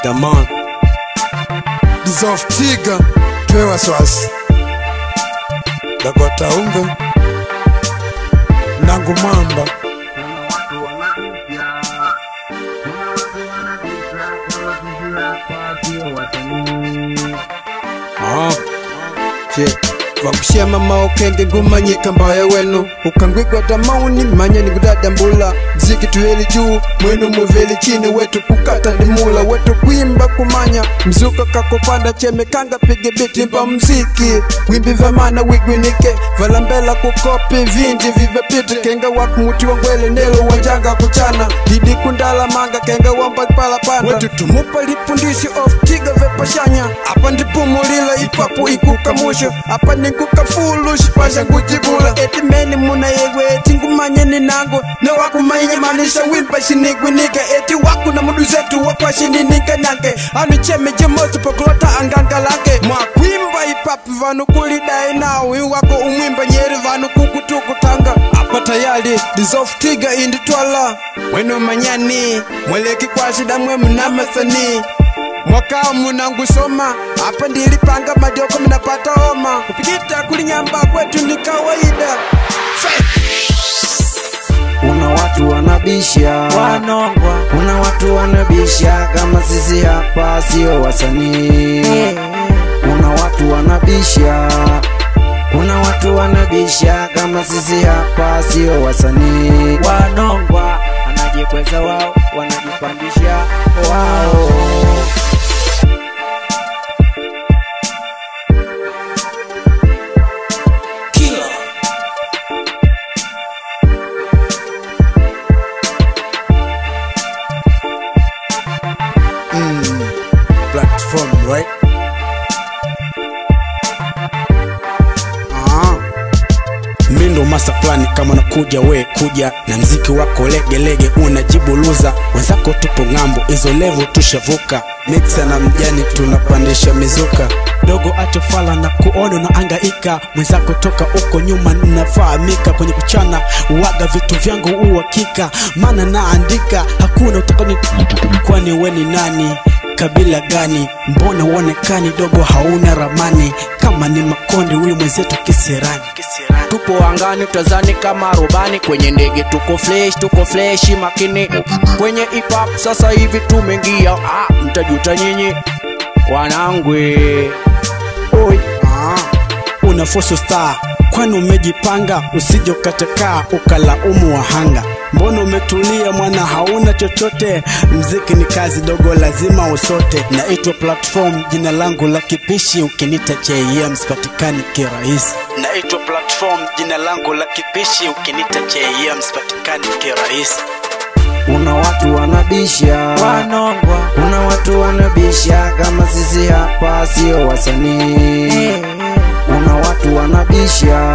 The man Dissolve Tiga Twewa Swasi Dakota Ungo Nangu Mamba Wakushia mama okenge ngumanyika mbaya wenu ukangwigwa damauni manya ni gudada mbula mziki tuweli juu mwenu muveli chini wetu kukata dimula wetu kuimba kumanya mzuka kakopanda cheme kanga pige biti mba mziki wimbi vamana wigwinike valambela kukopi vinji vivepiti kenga wakumuti wangwele nelo wanjanga kuchana didi kundala manga kenga wamba pala panda wetu tumupa lipundishi of tiga vepashanya apa ndipumulila ipapu ikukamusho apa nikuka fulu shipasha kujibula eti meni muna yegwe eti ngumanye ni nango na wakumanye manisha wimpa shinigwinika eti waku na mudu zetu wakwa shininika nange anu cheme jemosu pokulota anganga lake mwakwimba ipapu vanu kulidai nao iwako umwimba nyeri vanu kukutukutanga apa tayali Dissolve Tiga indi twala weno manyani mweleki kwa shida mwe munamasani mwaka munangu soma hapa ndilipanga madioko minapata homa kupikita kulinyamba kwetu ni kawaida. Kuna watu wanabisha wanongwa, kuna watu wanabisha kama sisi hapa sio wasanii. Kuna watu wanabisha, kuna watu wanabisha kama sisi hapa sio wasanii. Wanongwa wanajikweza wao, wanajipandisha wao. Platform, right? Mindo master plan kama nakuja we kuja na mziki wako lege lege unajibu luza wenzako tupo ngambo izo level tushavuka mixa na mjani tunapandisha mizuka dogo atofala na kuono na angaika mwenzako toka uko nyuma ninafahamika kwenye kuchana uwaga vitu vyangu uhakika maana naandika hakuna utakani kwani we ni nani kabila gani mbona uonekani dogo hauna ramani kama ni makonde huyu mwenzetu kisirani tupo angani tutazani kama rubani kwenye ndege tuko flash makini kwenye hip hop sasa hivi tumeingia mtajuta nyinyi wanangwe oi una force star kwani umejipanga usije ukatakaa ukalaumu wahanga mbona umetulia mwana hauna chochote mziki ni kazi dogo lazima usote naitwa Platform jina langu la kipishi ukinita JM sipatikani kirahisi naitwa Platform jina langu la kipishi ukinita JM sipatikani kirahisi. Kuna watu wanabisha wanongwa, kuna watu wanabisha kama sisi hapa sio wasanii. Kuna watu wanabisha,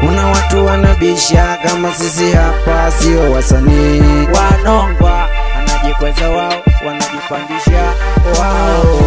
kuna watu wanabisha kama sisi hapa sio wasanii. Wanongwa wanajikweza wao, wanajipandisha wao.